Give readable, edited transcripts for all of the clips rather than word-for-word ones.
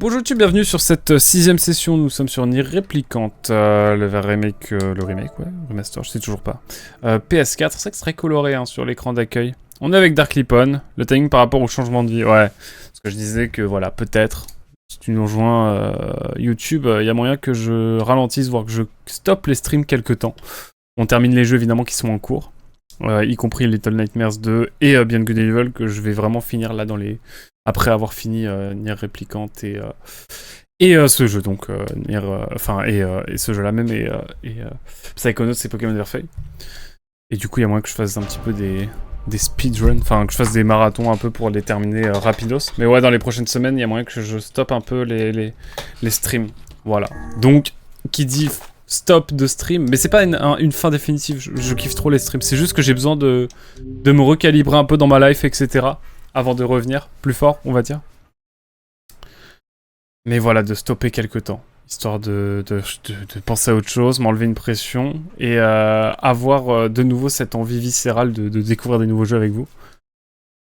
Bonjour YouTube, bienvenue sur cette sixième session. Nous sommes sur Nier Replicant, le remake, ouais, remaster, je sais toujours pas. PS4, c'est vrai que c'est très coloré hein, sur l'écran d'accueil. On est avec Dark Lipon, le timing par rapport au changement de vie, ouais. Parce que je disais que voilà, peut-être, si tu nous rejoins YouTube, il y a moyen que je ralentisse, voire que je stoppe les streams quelques temps. On termine les jeux évidemment qui sont en cours, y compris Little Nightmares 2 et Beyond Good and Evil, que je vais vraiment finir là dans les... Après avoir fini Nier Replicant et ce jeu, donc Nier, et ce jeu-là même, et Psychonauts et Pokémon Verfeuille. Et du coup, il y a moyen que je fasse un petit peu des speedruns, enfin que je fasse des marathons un peu pour les terminer rapidos. Mais ouais, dans les prochaines semaines, il y a moyen que je stoppe un peu les streams. Voilà. Donc, qui dit stop de stream, mais c'est pas une fin définitive, je kiffe trop les streams, c'est juste que j'ai besoin de me recalibrer un peu dans ma life, etc. avant de revenir plus fort, on va dire. Mais voilà, de stopper quelques temps, histoire de penser à autre chose, m'enlever une pression, et avoir de nouveau cette envie viscérale de découvrir des nouveaux jeux avec vous.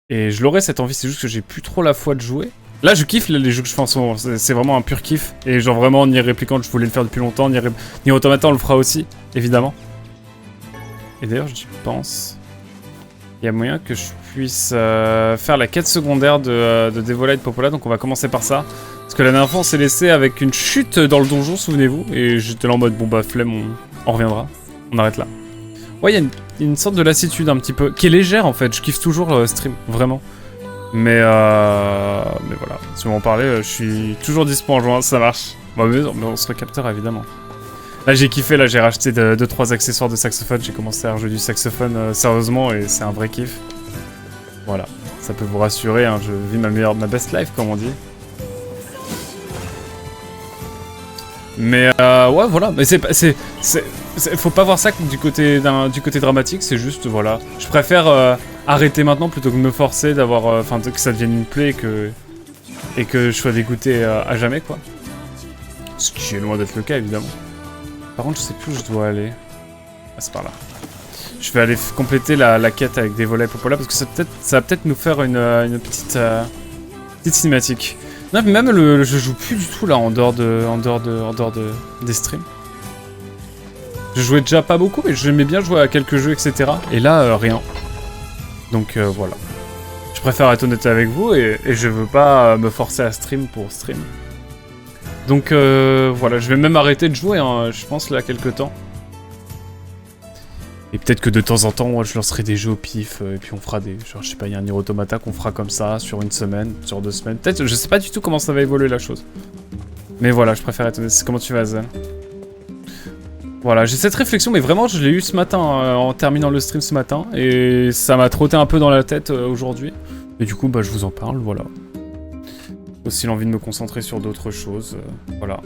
Et je l'aurai cette envie, c'est juste que j'ai plus trop la foi de jouer. Là, je kiffe les jeux que je fais en ce moment, c'est vraiment un pur kiff. Et genre vraiment, Nier Replicant, je voulais le faire depuis longtemps, Nier Automata, on le fera aussi, évidemment. Et d'ailleurs, j'y pense... Il y a moyen que je puisse faire la quête secondaire de Devola et de Popola, donc on va commencer par ça. Parce que la dernière fois on s'est laissé avec une chute dans le donjon, souvenez-vous, et j'étais là en mode bon bah flemme, on reviendra, on arrête là. Ouais, il y a une sorte de lassitude un petit peu, qui est légère en fait, je kiffe toujours stream, vraiment. Mais voilà, si on en parlait, je suis toujours dispo en juin, ça marche. Bah, mais on se recaptera évidemment. Là j'ai kiffé, là j'ai racheté 2-3 accessoires de saxophone, j'ai commencé à rejouer du saxophone sérieusement et c'est un vrai kiff. Voilà, ça peut vous rassurer, hein, je vis ma best life comme on dit. Mais ouais voilà, mais faut pas voir ça du côté dramatique, c'est juste voilà. Je préfère arrêter maintenant plutôt que de me forcer d'avoir, enfin que ça devienne une plaie et que je sois dégoûté à jamais quoi. Ce qui est loin d'être le cas évidemment. Par contre, je sais plus où je dois aller. Ah, c'est par là. Je vais aller compléter la quête avec des volets Popola parce que ça va peut-être nous faire une petite cinématique. Non, mais même je joue plus du tout là en dehors des streams. Je jouais déjà pas beaucoup, mais j'aimais bien jouer à quelques jeux, etc. Et là, rien. Donc voilà. Je préfère être honnête avec vous et je veux pas me forcer à stream pour stream. Donc voilà, je vais même arrêter de jouer, hein, je pense, là, quelques temps. Et peut-être que de temps en temps, je lancerai des jeux au pif, et puis on fera des... Genre, je sais pas, il y a un Nier Automata qu'on fera comme ça, sur une semaine, sur 2 semaines. Peut-être, je sais pas du tout comment ça va évoluer, la chose. Mais voilà, je préfère être honnête. Comment tu vas, Zen? Voilà, j'ai cette réflexion, mais vraiment, je l'ai eu ce matin, en terminant le stream ce matin, et ça m'a trotté un peu dans la tête aujourd'hui. Et du coup, bah, je vous en parle, voilà. Aussi l'envie de me concentrer sur d'autres choses, voilà.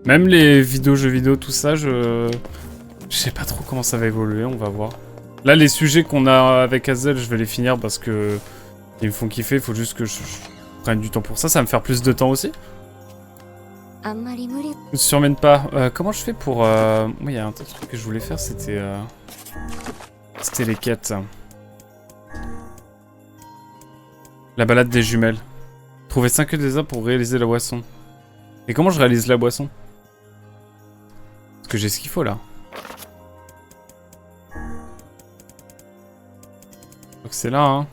Même les jeux vidéo, tout ça, je sais pas trop comment ça va évoluer, on va voir. Là, les sujets qu'on a avec Hazel, je vais les finir parce que ils me font kiffer, il faut juste que je prenne du temps pour ça, ça va me faire plus de temps aussi. Ne surmène pas. Comment je fais pour... Moi, il y a un autre truc que je voulais faire, c'était les quêtes. La balade des jumelles. Trouver 5 déserts pour réaliser la boisson. Et comment je réalise la boisson? Parce que j'ai ce qu'il faut là. Donc c'est là, hein.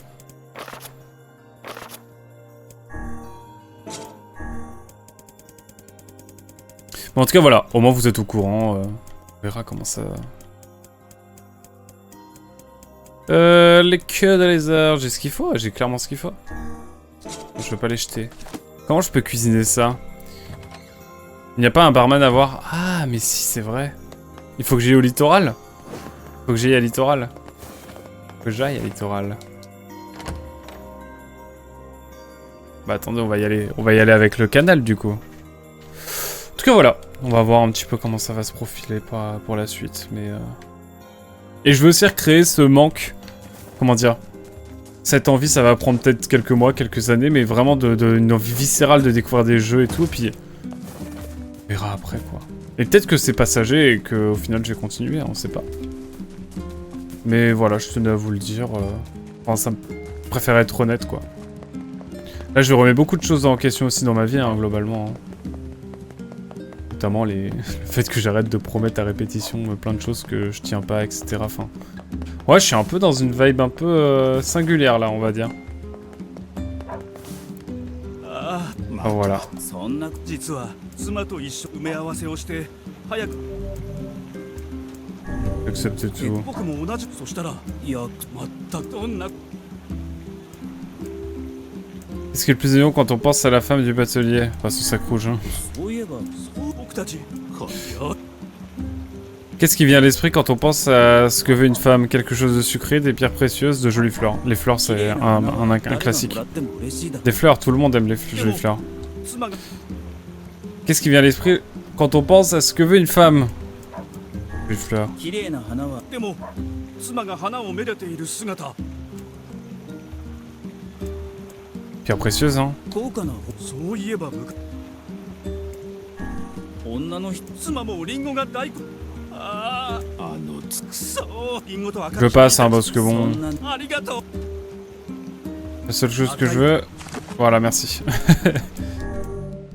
Bon, en tout cas, voilà. Au moins, vous êtes au courant. On verra comment ça... les queues de lézard. J'ai ce qu'il faut. J'ai clairement ce qu'il faut. Je veux pas les jeter. Comment je peux cuisiner ça? Il n'y a pas un barman à voir? Ah, mais si, c'est vrai. Il faut que j'aille au littoral. Faut que j'aille à littoral. Faut que j'aille à littoral. Bah attendez, on va y aller. On va y aller avec le canal, du coup. En tout cas, voilà. On va voir un petit peu comment ça va se profiler pour la suite. Mais et je veux aussi recréer ce manque... Comment dire? Cette envie, ça va prendre peut-être quelques mois, quelques années, mais vraiment une envie viscérale de découvrir des jeux et tout, et puis... On verra après, quoi. Et peut-être que c'est passager et qu'au final, je vais continuer, hein, on sait pas. Mais voilà, je tenais à vous le dire. Enfin, ça me préfère être honnête, quoi. Là, je remets beaucoup de choses en question aussi dans ma vie, hein, globalement. Hein. Notamment le fait que j'arrête de promettre à répétition plein de choses que je tiens pas, etc. Enfin... Ouais, je suis un peu dans une vibe un peu singulière, là, on va dire. Ah, voilà. J'accepte tout. Qu'est-ce qui est le plus évident quand on pense à la femme du batelier? Enfin, son sac rouge. Hein. Qu'est-ce qui vient à l'esprit quand on pense à ce que veut une femme? Quelque chose de sucré, des pierres précieuses, de jolies fleurs. Les fleurs, c'est un classique. Des fleurs, tout le monde aime les jolies fleurs. Qu'est-ce qui vient à l'esprit quand on pense à ce que veut une femme? Jolies fleurs. Pierre précieuse, hein. Je veux pas ça, parce que bon... La seule chose que je veux... Voilà, merci.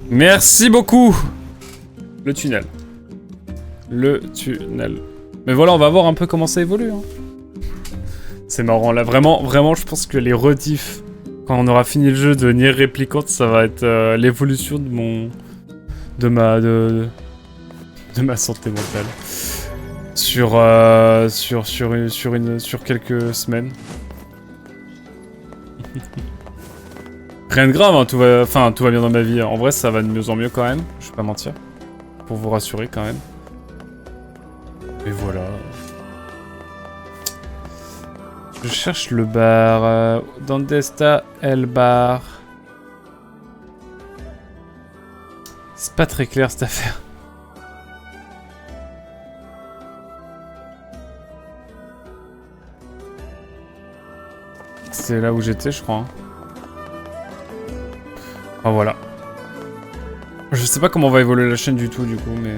Merci beaucoup. Le tunnel. Le tunnel. Mais voilà, on va voir un peu comment ça évolue. Hein. C'est marrant, là, vraiment, je pense que les rediffs, quand on aura fini le jeu de Nier Replicant, ça va être l'évolution de mon... de ma santé mentale. Sur quelques semaines. Rien de grave, hein, tout va bien dans ma vie. En vrai, ça va de mieux en mieux quand même, je vais pas mentir. Pour vous rassurer quand même. Et voilà. Je cherche le bar. Donde está el bar? C'est pas très clair cette affaire. C'est là où j'étais, je crois. Hein. Ah voilà. Je sais pas comment va évoluer la chaîne du tout, du coup, mais...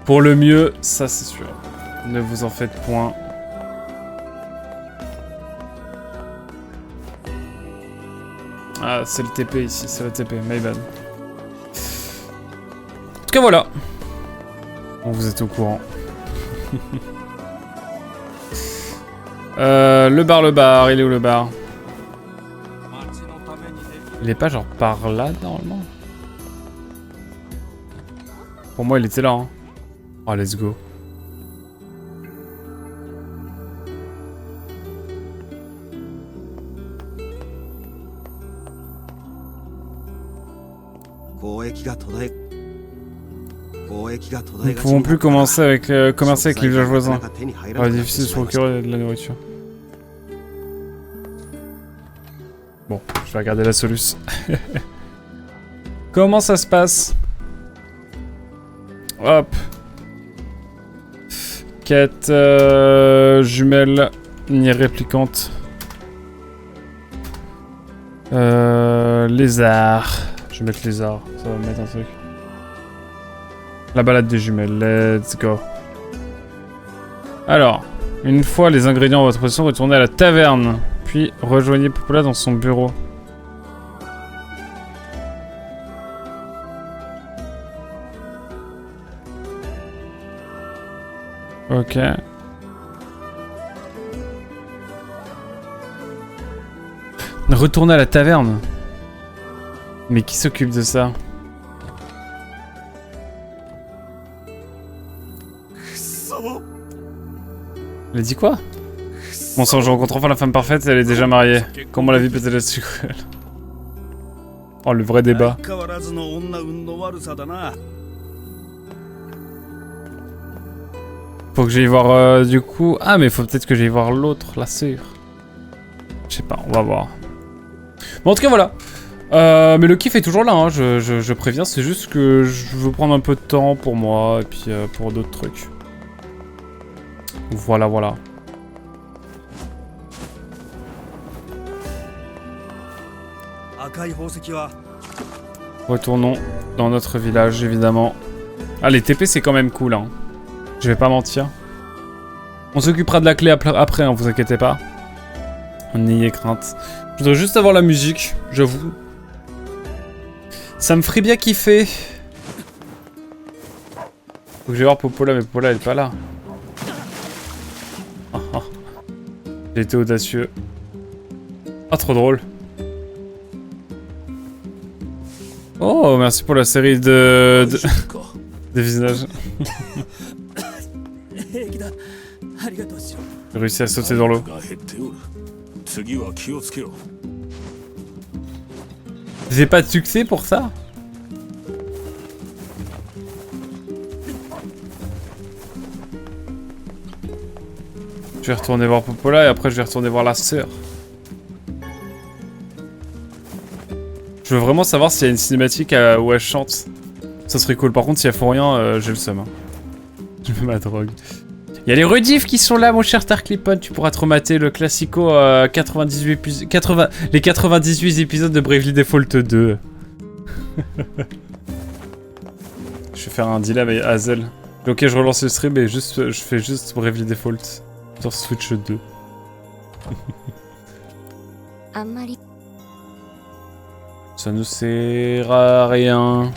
Pour le mieux, ça c'est sûr. Ne vous en faites point. Ah, c'est le TP ici, c'est le TP, my bad. En tout cas, voilà. Bon, vous êtes au courant. Le bar, il est où le bar? Il est pas genre par là, normalement? Pour moi, il était là, hein. Oh, let's go. Nous ne pouvons plus commencer avec commercer avec les villages voisins. Oh, difficile de se procurer de la nourriture. Bon, je vais regarder la soluce. Comment ça se passe? Hop. Quête jumelle Nier Replicant. Lézard. Je vais mettre lézard, ça va me mettre un truc. La balade des jumelles, let's go. Alors, une fois les ingrédients en votre possession, retournez à la taverne. Puis rejoignez Popola dans son bureau. Ok. Retourner à la taverne. Mais qui s'occupe de ça? Elle a dit quoi? Bon sang, je rencontre enfin la femme parfaite, elle est déjà mariée. Comment la vie peut-elle être si cruelle? Oh, le vrai débat. Faut que j'aille voir du coup... Ah, mais faut peut-être que j'aille voir l'autre, la sœur. Je sais pas, on va voir. Bon, en tout cas, voilà. Mais le kiff est toujours là, hein, je préviens. C'est juste que je veux prendre un peu de temps pour moi et puis pour d'autres trucs. Voilà, voilà. Retournons dans notre village, évidemment. Ah, les TP, c'est quand même cool, hein. Je vais pas mentir. On s'occupera de la clé après, hein, vous inquiétez pas. N'ayez crainte. Je voudrais juste avoir la musique, j'avoue. Ça me ferait bien kiffer. Faut que j'aille voir Popola, mais Popola elle est pas là. Ah, ah. J'ai été audacieux. Ah, trop drôle. Oh, merci pour la série de visages. J'ai réussi à sauter dans l'eau. J'ai pas de succès pour ça? Je vais retourner voir Popola et après je vais retourner voir la sœur. Je veux vraiment savoir s'il y a une cinématique où elle chante. Ça serait cool. Par contre, si elles font rien, j'ai le seum. Hein. Je mets ma drogue. Il y a les rediffs qui sont là, mon cher Tarclipon. Tu pourras te remater le classico 98 les 98 épisodes de Bravely Default 2. Je vais faire un deal avec Hazel. Ok, je relance le stream et je fais juste Bravely Default sur Switch 2. Ça ne sert à rien.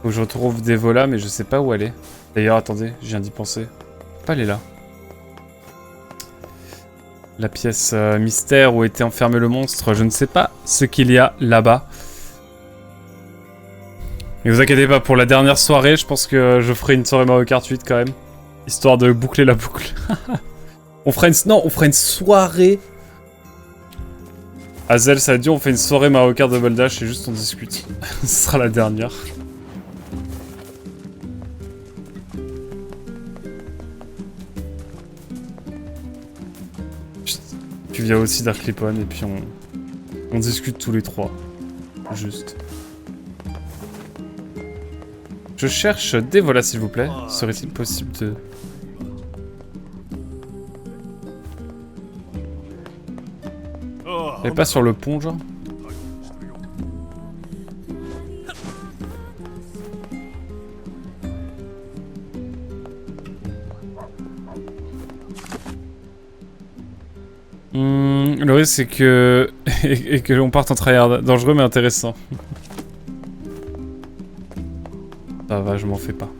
Faut que je retrouve Devola, mais je sais pas où elle est. D'ailleurs, attendez, je viens d'y penser. Pas elle est là. La pièce mystère où était enfermé le monstre, je ne sais pas ce qu'il y a là-bas. Mais vous inquiétez pas, pour la dernière soirée, je pense que je ferai une soirée Mario Kart 8 quand même. Histoire de boucler la boucle. On fera une soirée... Hazel, ça a dit on fait une soirée Mario Kart Double Dash et juste on discute. Ce sera la dernière. Tu viens aussi Darklippon et puis on discute tous les trois. Juste. Je cherche des volas s'il vous plaît. Serait-il possible de... Elle est pas sur le pont genre? Le risque c'est que... et que l'on parte en tryhard. Dangereux mais intéressant. Ça va, je m'en fais pas.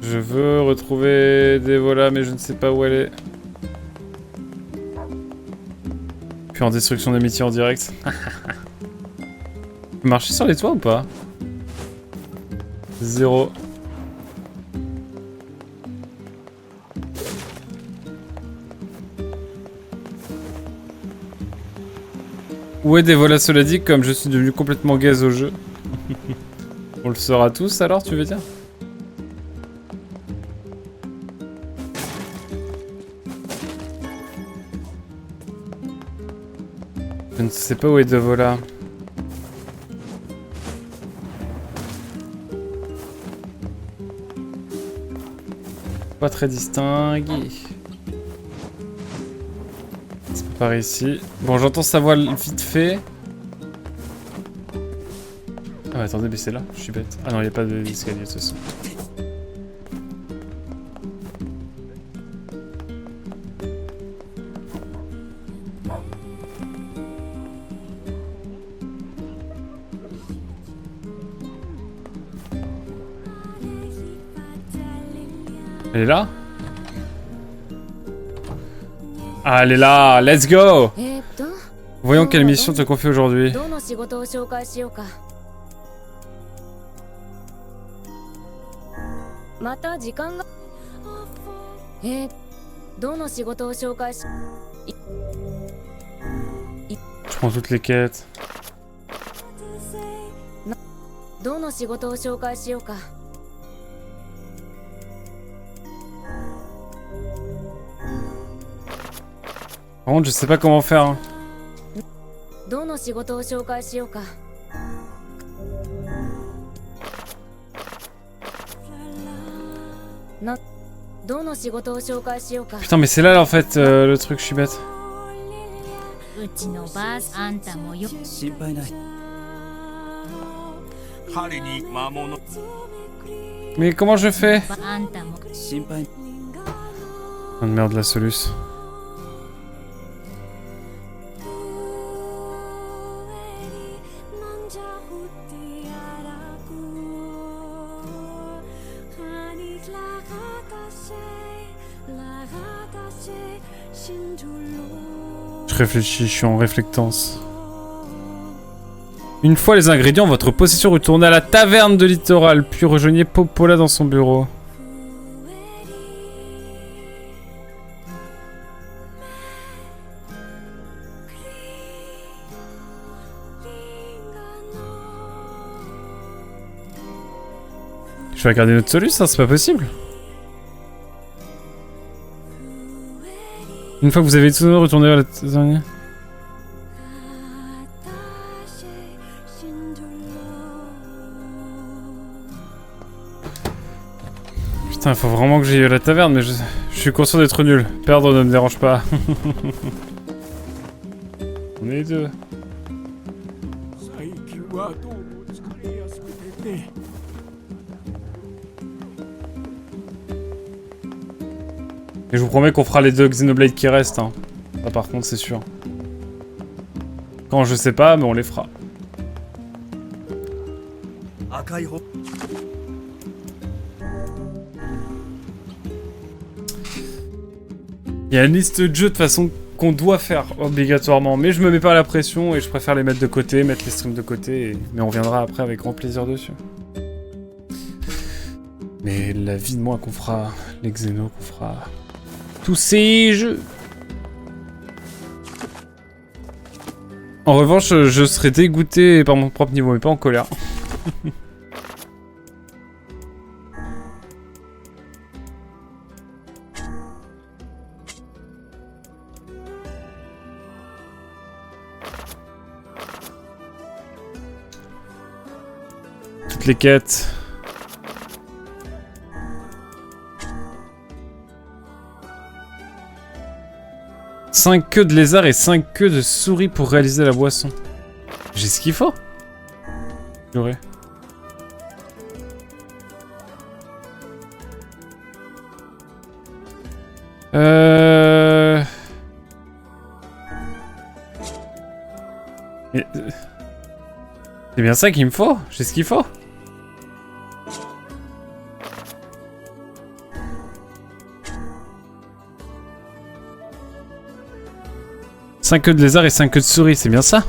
Je veux retrouver Devola mais je ne sais pas où elle est. Puis en destruction d'amitié en direct. Tu peux marcher sur les toits ou pas? 0. Où est Devola cela dit, comme je suis devenu complètement gaze au jeu. On le saura tous alors, tu veux dire? Je ne sais pas où est Devola. Pas très distingué. C'est pas par ici. Bon, j'entends sa voix vite fait. Ah, attendez, mais c'est là, je suis bête. Ah non, il n'y a pas d'escalier de toute façon. Elle est là? Ah, elle est là! Let's go! Voyons quelle mission te confie aujourd'hui. Je prends toutes les quêtes. Par contre, je sais pas comment faire. Hein. Putain, mais c'est là en fait le truc, je suis bête. Mais comment je fais? Oh merde, la Solus. Je réfléchis, je suis en réflectance. Une fois les ingrédients en votre possession, retournez à la taverne de Littoral, puis rejoignez Popola dans son bureau. Je vais regarder notre Solus, hein, c'est pas possible. Une fois que vous avez tout retourné vers la taverne. Putain, faut vraiment que j'aille à la taverne, mais je suis conscient d'être nul. Perdre ne me dérange pas. On est les deux. Et je vous promets qu'on fera les 2 Xenoblade qui restent. Hein. Ça, par contre, c'est sûr. Quand je sais pas, mais on les fera. Il y a une liste de jeux de toute façon qu'on doit faire obligatoirement, mais je me mets pas la pression et je préfère les mettre de côté, mettre les streams de côté, mais on viendra après avec grand plaisir dessus. Mais la vie de moi qu'on fera, les Xeno qu'on fera, tous ces jeux. En revanche, je serais dégoûté par mon propre niveau, mais pas en colère. Toutes les quêtes. Cinq queues de lézard et 5 queues de souris pour réaliser la boisson. J'ai ce qu'il faut. J'aurais. Mais... C'est bien ça qu'il me faut. J'ai ce qu'il faut. Cinq queues de lézard et 5 queues de souris, c'est bien ça?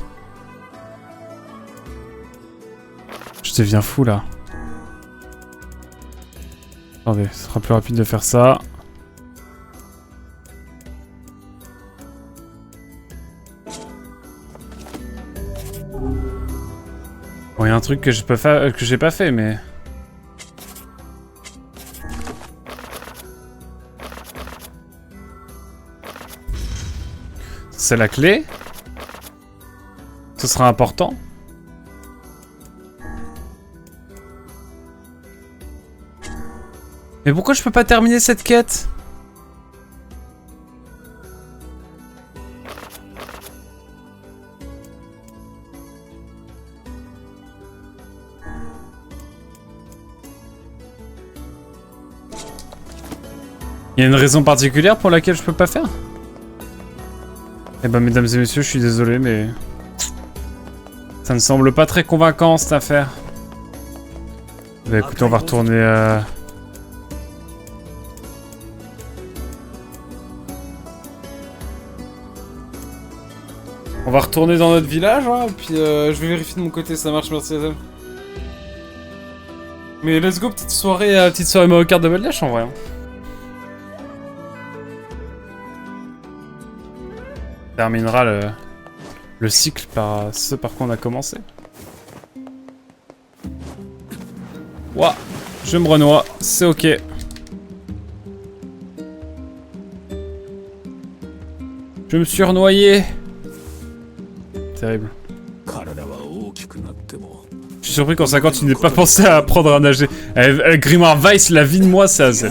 Je deviens fou là. Attendez, ce sera plus rapide de faire ça. Bon, il y a un truc que j'ai pas fait, mais... C'est la clé. Ce sera important. Mais pourquoi je peux pas terminer cette quête? Il y a une raison particulière pour laquelle je peux pas faire? Eh ben, mesdames et messieurs, je suis désolé, mais... ça ne semble pas très convaincant, cette affaire. Bah écoutez, on va retourner à... On va retourner dans notre village, hein, et puis je vais vérifier de mon côté, ça marche, merci à toi. Mais let's go, petite soirée Mario Kart de Baldash, en vrai. Hein. Terminera le cycle par ce par quoi on a commencé. Ouah, je me renoie, c'est ok. Je me suis renoyé. Terrible. Je suis surpris qu'en 5 ans tu n'aies pas pensé à apprendre à nager. Grimoire Weiss, la vie de moi, c'est assez.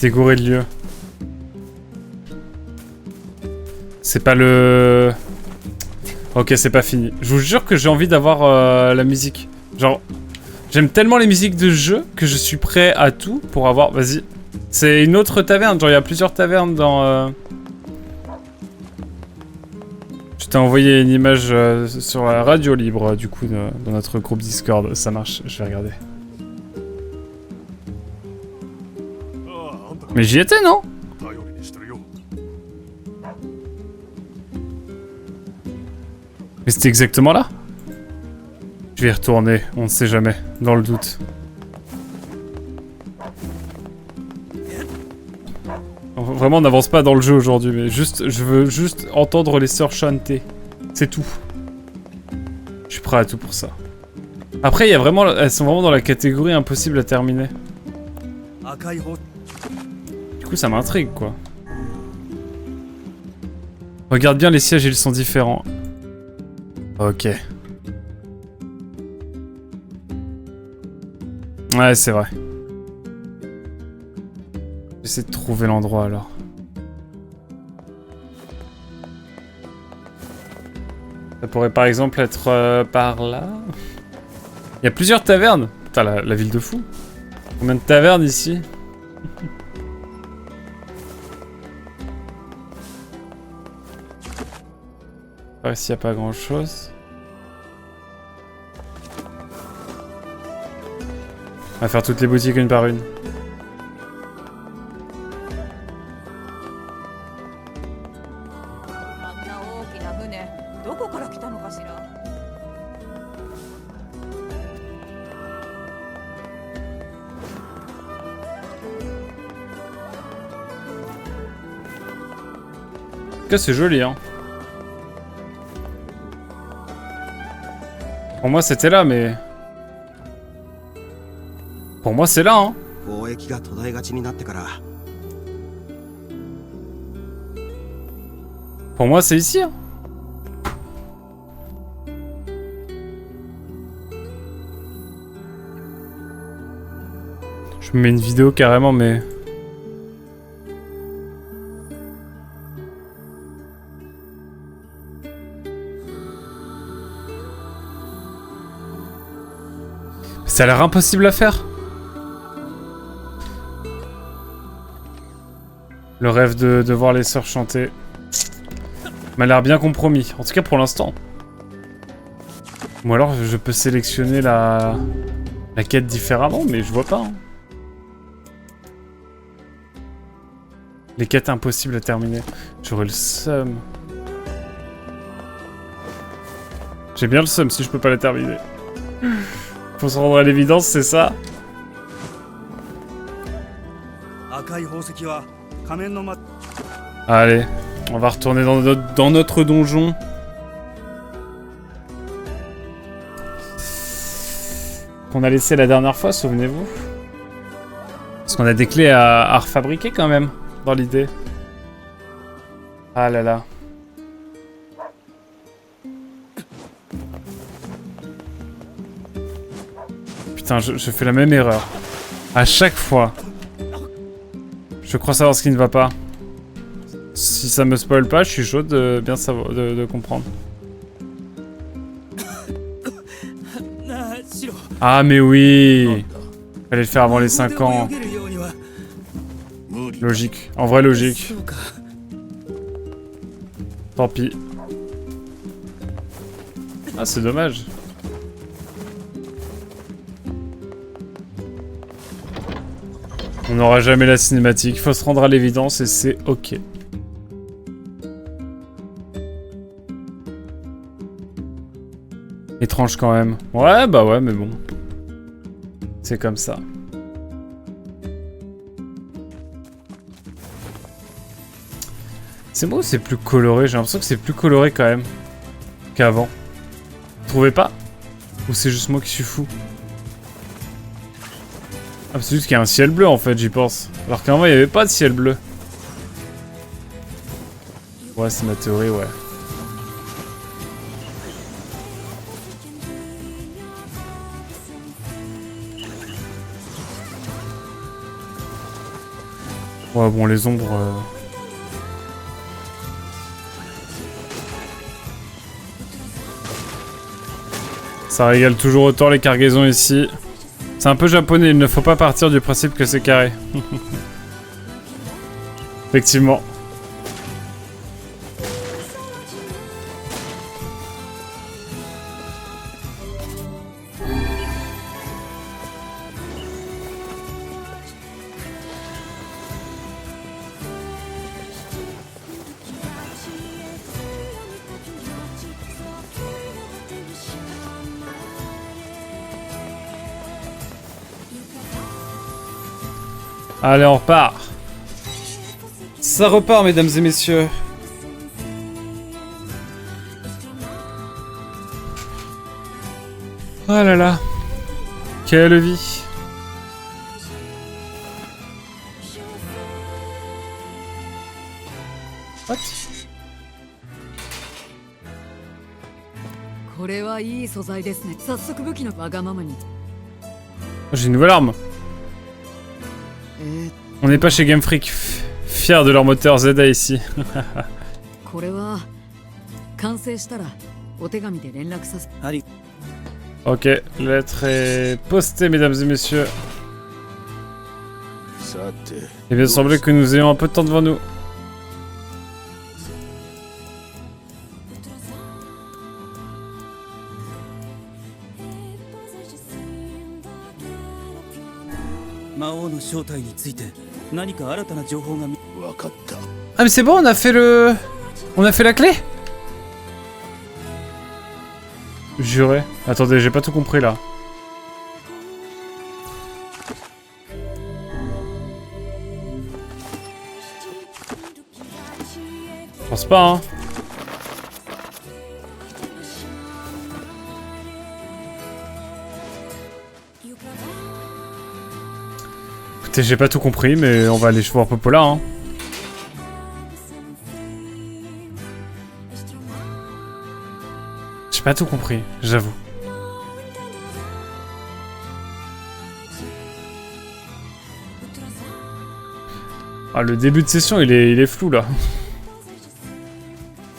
Catégorie de lieu. C'est pas le... Ok, c'est pas fini. Je vous jure que j'ai envie d'avoir la musique. Genre, j'aime tellement les musiques de jeu que je suis prêt à tout pour avoir... Vas-y. C'est une autre taverne. Genre, il y a plusieurs tavernes dans... Je t'ai envoyé une image sur la radio libre, du coup, dans notre groupe Discord. Ça marche, je vais regarder. Mais j'y étais, non? Mais c'était exactement là? Je vais y retourner, on ne sait jamais, dans le doute. Vraiment, on n'avance pas dans le jeu aujourd'hui, mais juste, je veux juste entendre les sœurs chanter. C'est tout. Je suis prêt à tout pour ça. Après, il y a vraiment, elles sont vraiment dans la catégorie impossible à terminer. Du coup, ça m'intrigue, quoi. Regarde bien, les sièges, ils sont différents. Ok. Ouais, c'est vrai. J'essaie de trouver l'endroit, alors. Ça pourrait, par exemple, être par là. Il y a plusieurs tavernes. Putain, la ville de fou. Combien de tavernes, ici? Ouais, s'il n'y a pas grand chose. On va faire toutes les boutiques une par une. En tout cas, c'est joli, hein. Pour moi, c'était là, mais... Pour moi, c'est là, hein. Pour moi, c'est ici, hein. Je me mets une vidéo carrément, mais... Ça a l'air impossible à faire. Le rêve de voir les sœurs chanter m'a l'air bien compromis. En tout cas pour l'instant. Ou alors je peux sélectionner la quête différemment, mais je vois pas. Hein. Les quêtes impossibles à terminer. J'aurais le seum. J'ai bien le seum si je peux pas la terminer. Faut se rendre à l'évidence, c'est ça. Allez, on va retourner dans notre donjon. Qu'on a laissé la dernière fois, souvenez-vous. Parce qu'on a des clés à refabriquer quand même, dans l'idée. Ah là là. Putain, je fais la même erreur. À chaque fois. Je crois savoir ce qui ne va pas. Si ça me spoil pas, je suis chaud de bien savoir, de comprendre. Ah mais oui. Fallait le faire avant les 5 ans. Logique. En vrai, logique. Tant pis. Ah, c'est dommage. On n'aura jamais la cinématique, faut se rendre à l'évidence et c'est ok. Étrange quand même. Ouais, bah ouais, mais bon. C'est comme ça. C'est moi ou c'est plus coloré? J'ai l'impression que c'est plus coloré quand même qu'avant. Vous trouvez pas? Ou c'est juste moi qui suis fou? Ah, c'est juste qu'il y a un ciel bleu en fait, j'y pense. Alors qu'avant il n'y avait pas de ciel bleu. Ouais, c'est ma théorie, ouais. Ouais, bon, les ombres... Ça régale toujours autant les cargaisons ici. C'est un peu japonais, il ne faut pas partir du principe que c'est carré. Effectivement. Allez, on repart. Ça repart, mesdames et messieurs. Oh là là. Quelle vie. What? J'ai une nouvelle arme. On n'est pas chez Game Freak, fiers de leur moteur ZA ici. Ok, lettre est postée, mesdames et messieurs. Il bien semblait que nous ayons un peu de temps devant nous. Ah mais c'est bon, on a fait le... On a fait la clé? Juré. Attendez, j'ai pas tout compris là. Je pense pas, hein. Écoutez, j'ai pas tout compris, mais on va aller voir Popola, hein. J'ai pas tout compris, j'avoue. Ah, le début de session, il est flou, là.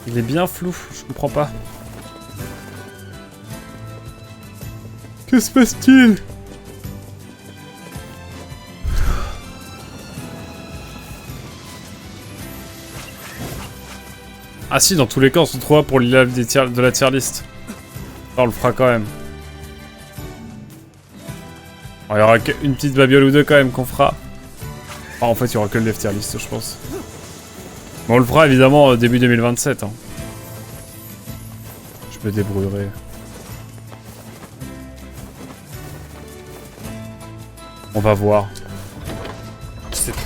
Il est bien flou, je comprends pas. Que se passe-t-il? Ah si, dans tous les cas, on se retrouvera pour l'île de la tier list. On le fera quand même. Il y aura qu'une petite babiole ou deux quand même qu'on fera. Enfin, en fait, il y aura que le left tier list, je pense. Mais on le fera évidemment début 2027. Hein. Je me débrouillerai. On va voir. Je sais pas.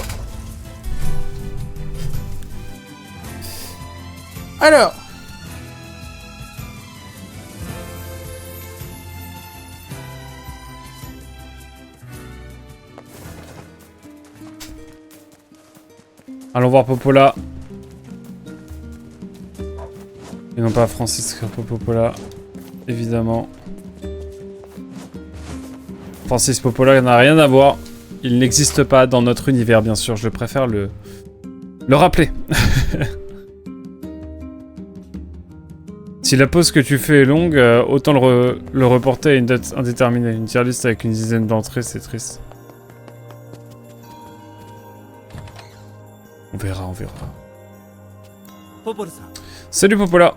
Alors. Allons voir Popola. Et non pas Francis Popola, évidemment. Francis Popola n'a rien à voir. Il n'existe pas dans notre univers, bien sûr. Je préfère le rappeler. Si la pause que tu fais est longue, autant le reporter à une date indéterminée. Une tier list avec une dizaine d'entrées, c'est triste. On verra, on verra. Salut Popola.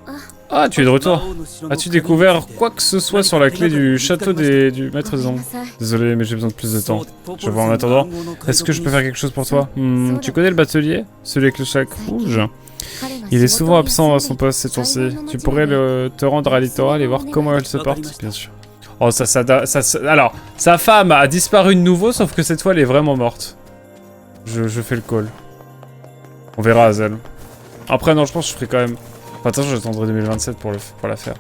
Ah, tu es de retour. As-tu découvert quoi que ce soit sur la clé du château du maître des ombres? Désolé, mais j'ai besoin de plus de temps. Je vois en attendant. Est-ce que je peux faire quelque chose pour toi? Tu connais le batelier? Celui avec le sac rouge? Il est souvent absent à son poste ces temps-ci. Tu pourrais te rendre à Littoral et voir comment elle se porte? Bien sûr. Oh, alors, sa femme a disparu de nouveau, sauf que cette fois, elle est vraiment morte. Je fais le call. On verra, Hazel. Après, non, je pense que je ferai quand même... Enfin, attention, j'attendrai 2027 pour la faire.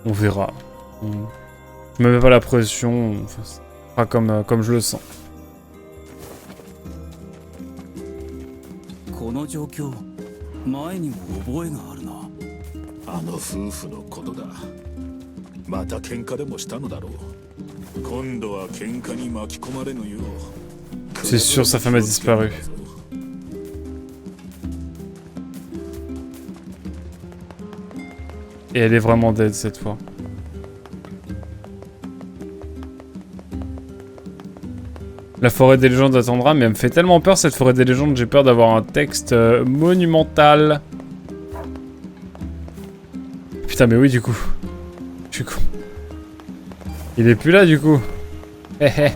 On verra. Je me mets pas la pression. Enfin, c'est pas comme je le sens. また喧嘩でもしたのだろう。今度は喧嘩に巻き込まれぬよう。C'est sûr, sa femme a disparu. Et elle est vraiment dead cette fois. La forêt des légendes attendra, mais elle me fait tellement peur cette forêt des légendes, j'ai peur d'avoir un texte monumental. Putain mais oui du coup. Je suis con. Il est plus là du coup. Hé hé.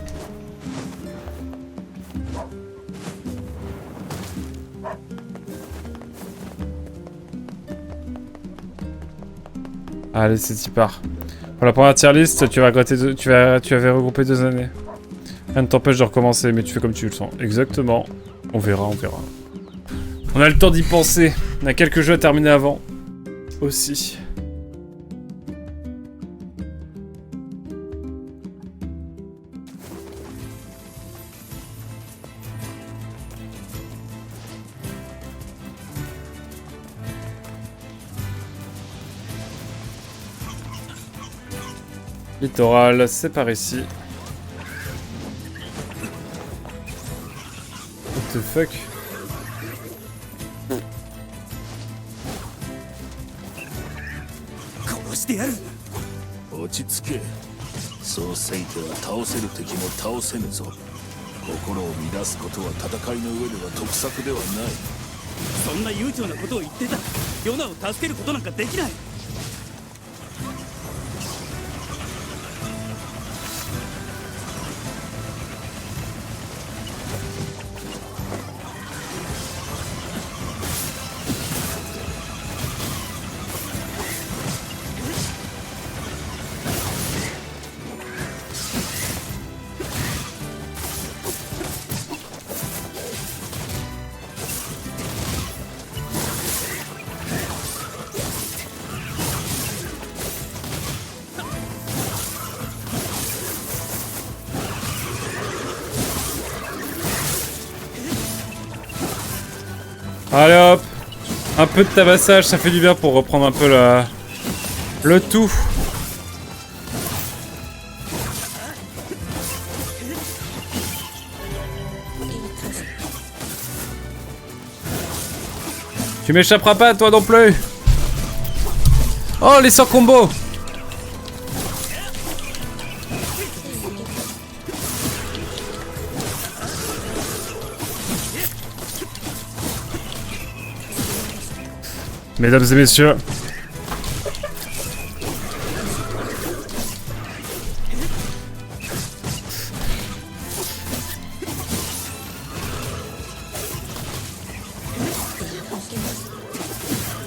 Allez, c'est y part. Pour la première tier list, tu vas regretter tu avais regroupé 2 années. Rien ne t'empêche de recommencer, mais tu fais comme tu le sens. Exactement. On verra, on verra. On a le temps d'y penser. On a quelques jeux à terminer avant. Aussi. Littoral, c'est par ici. What the fuck? Allez hop, un peu de tabassage, ça fait du bien pour reprendre un peu le tout. Tu m'échapperas pas toi non plus. Oh les sorts combo. Mesdames et messieurs.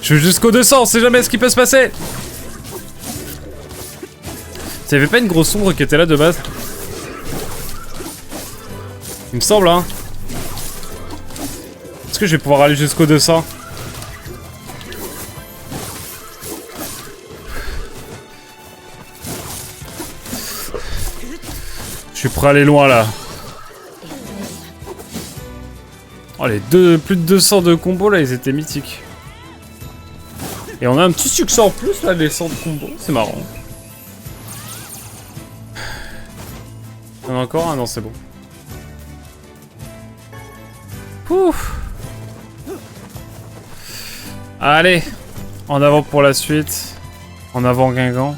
Je suis jusqu'au 200, on sait jamais ce qui peut se passer. Il y avait pas une grosse ombre qui était là de base? Il me semble hein. Est-ce que je vais pouvoir aller jusqu'au 200? Je suis prêt à aller loin là. Oh les plus de 200 de combos là, ils étaient mythiques. Et on a un petit succès en plus là, les 100 de combos, c'est marrant. Il y en a encore un? Non, c'est bon. Ouf. Allez, en avant pour la suite. En avant Guingamp.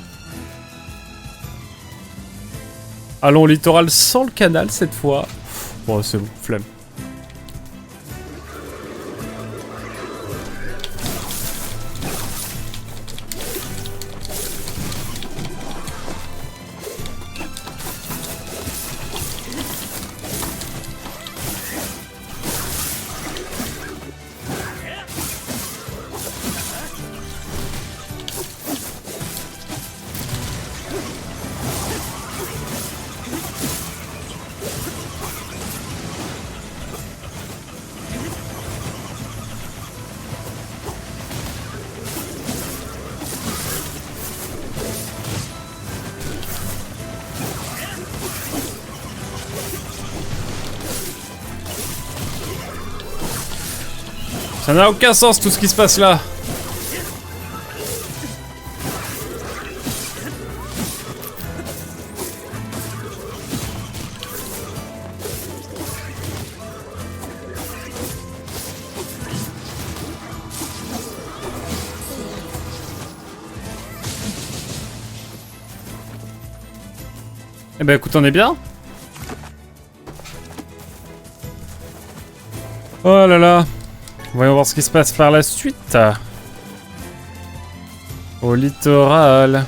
Allons au littoral sans le canal cette fois. Bon, c'est bon, flemme. Ça n'a aucun sens tout ce qui se passe là. Eh ben écoute, on est bien. Oh là là. Voyons voir ce qui se passe par la suite. Au littoral.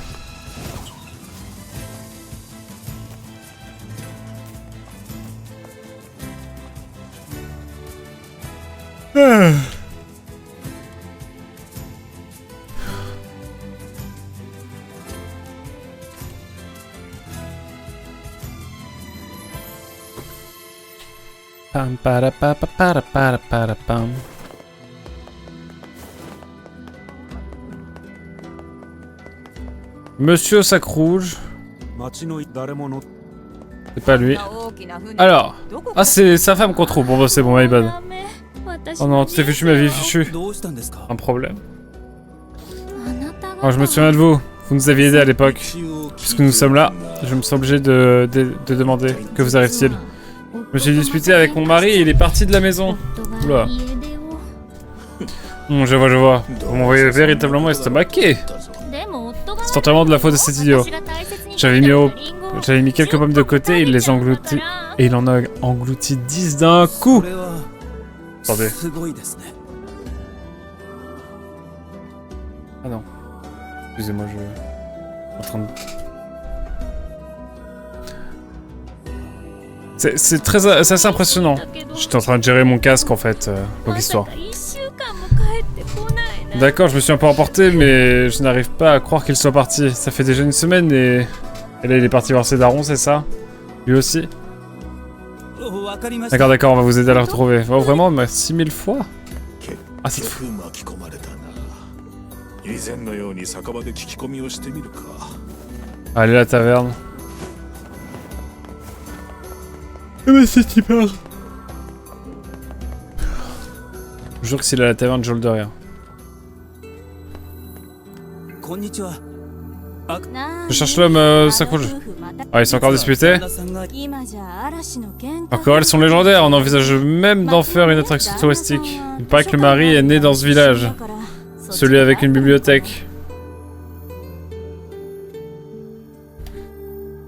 Pam para pa pa para pam. Monsieur au sac rouge. C'est pas lui. Alors. Ah, c'est sa femme qu'on trouve. Bon, bah, c'est bon, my bad. Oh non, tu t'es fichu ma vie fichue. Un problème. Oh, je me souviens de vous. Vous nous aviez aidé à l'époque. Puisque nous sommes là, je me sens obligé de demander. Que vous arrive-t-il? Je me suis disputé avec mon mari et il est parti de la maison. Oula. Je vois. Vous m'envoyez véritablement estomaqué. C'est entièrement de la faute de cet idiot. J'avais mis quelques pommes de côté et il les a engloutis. Et il en a englouti 10 d'un coup. Attendez. Ah non. Excusez-moi, je suis en train de... C'est assez impressionnant. J'étais en train de gérer mon casque en fait, donc histoire. D'accord, je me suis un peu emporté, mais je n'arrive pas à croire qu'il soit parti. Ça fait déjà une semaine et là il est parti voir ses darons, c'est ça? Lui aussi? D'accord, on va vous aider à la retrouver. Oh vraiment, mais 6000 fois? Ah c'est fou. Allez, la taverne. Mais c'est hyper. Je jure que s'il est à la taverne, je le de rien. Je cherche l'homme sac rouge. Ah, ils sont encore disputés. Encore, elles sont légendaires. On envisage même d'en faire une attraction touristique. Il paraît que le mari est né dans ce village. Celui avec une bibliothèque.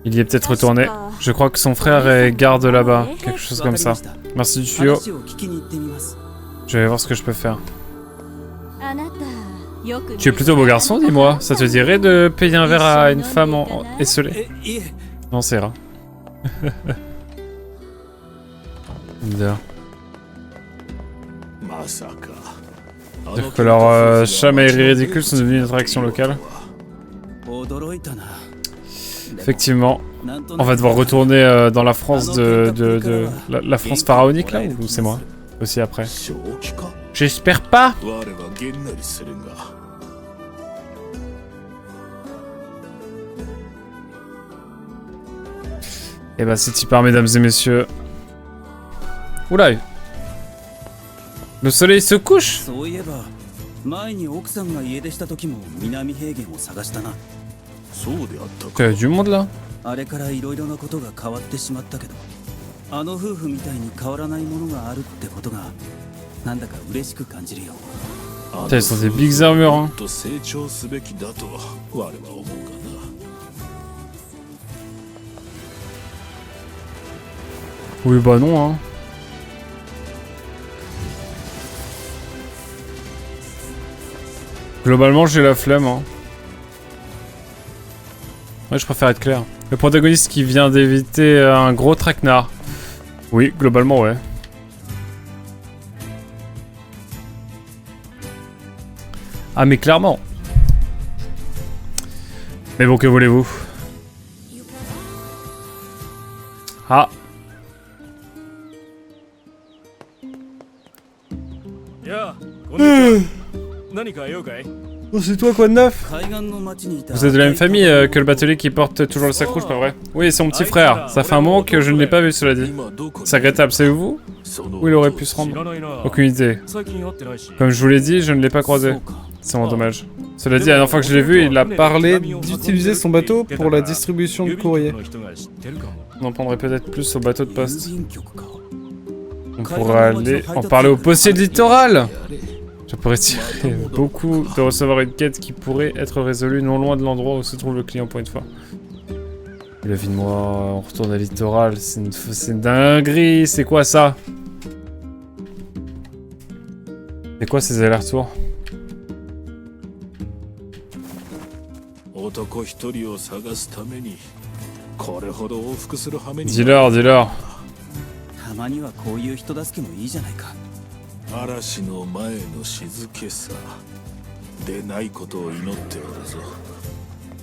Il y est peut-être retourné. Je crois que son frère est garde là-bas. Quelque chose comme ça. Merci du tuyau. Je vais voir ce que je peux faire. Tu es plutôt beau garçon, dis-moi. Ça te dirait de payer un verre à une femme esselée? Non, c'est rare. Dire que leurs chamailleries ridicules sont devenues une attraction locale. Effectivement. On va devoir retourner dans la France la France pharaonique là, ou c'est moi? Aussi après. J'espère pas. Et bah c'est hyper, mesdames et messieurs. Oula. Le soleil se couche. Il y a du monde là. Putain, ils sont des bigs armures hein. Oui bah non hein. Globalement j'ai la flemme hein. Ouais je préfère être clair. Le protagoniste qui vient d'éviter un gros traquenard. Oui, globalement ouais. Ah mais clairement. Mais bon, que voulez-vous? Ah. Oh, c'est toi quoi de neuf? Vous êtes de la même famille que le batelier qui porte toujours le sac rouge, pas vrai? Oui, c'est mon petit frère. Ça fait un moment que je ne l'ai pas vu, cela dit. C'est regrettable, savez-vous? Où il aurait pu se rendre? Aucune idée. Comme je vous l'ai dit, je ne l'ai pas croisé. C'est vraiment dommage. Cela dit, la dernière fois que je l'ai vu, il a parlé d'utiliser son bateau pour la distribution de courrier. On en prendrait peut-être plus au bateau de poste. On pourrait aller en parler au postier de littoral. Je pourrais tirer beaucoup de recevoir une quête qui pourrait être résolue non loin de l'endroit où se trouve le client pour une fois. Le vide-moi, on retourne à littoral, c'est une dinguerie, c'est quoi ça? C'est quoi ces allers-retours? Dis-leur, dis-leur. たまにはこういう人助けもいいじゃないか。嵐の前の静けさでないことを祈っておるぞ。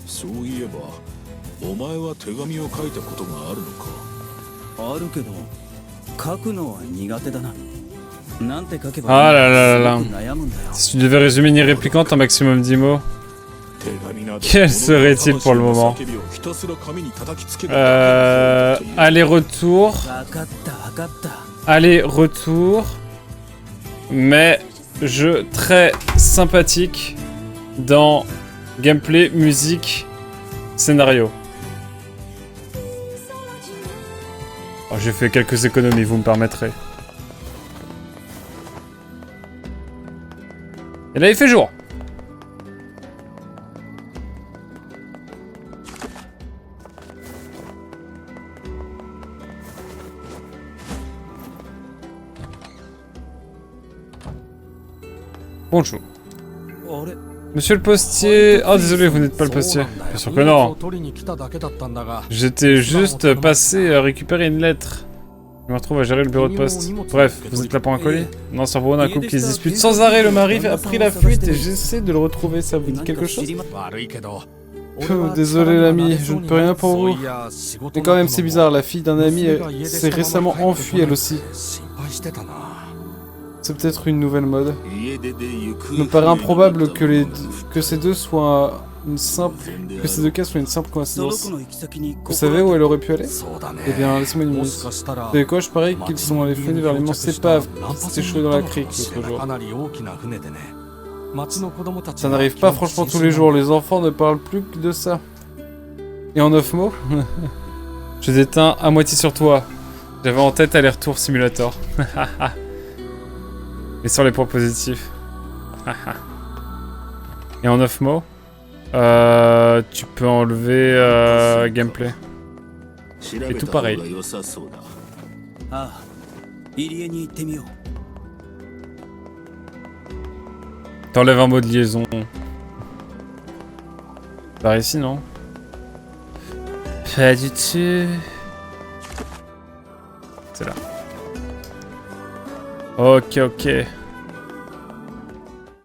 そういえばお前は手紙を書いたことがあるのか？あるけど書くのは苦手だな。なんて書けば Ah là là là là. すごく悩むんだよ。 Si tu devais résumer Nier Répliquante en maximum 10 mots, quel serait-il pour le moment? Aller-retour. わかったわかった。 Aller-retour. Mais jeu très sympathique dans gameplay, musique, scénario. Oh, j'ai fait quelques économies, vous me permettrez. Et là, il fait jour. Bonjour. あれ Monsieur le postier... Oh, désolé, vous n'êtes pas le postier. Bien sûr que non. J'étais juste passé récupérer une lettre. Je me retrouve à gérer le bureau de poste. Bref, vous êtes là pour un colis? Non, c'est pour un couple qui se dispute sans arrêt. Le mari a pris la fuite et j'essaie de le retrouver. Ça vous dit quelque chose? Désolé l'ami, je ne peux rien pour vous. Mais quand même, c'est bizarre. La fille d'un ami s'est récemment enfuie elle aussi. C'est peut-être une nouvelle mode. Il me paraît improbable que ces deux soient une simple... que ces deux cas soient une simple その coïncidence. 子の行き先に Vous savez où elle aurait pu aller? そうだね。 Eh bien, laissez-moi une minute. Vous savez quoi, je parie qu'ils sont allés fouiner vers l'immense épave qui s'est échouée dans la crique l'autre jour. Ça n'arrive pas franchement tous les jours, les enfants ne parlent plus que de ça. Et en 9 mots? Je déteins à moitié sur toi. J'avais en tête aller-retour simulator. Et sur les points positifs. Et en 9 mots, tu peux enlever gameplay. Et tout pareil. ああ、入り江に行ってみよう。 T'enlèves un mot de liaison. Par ici, non? Pas du tout. C'est là. Ok, ok.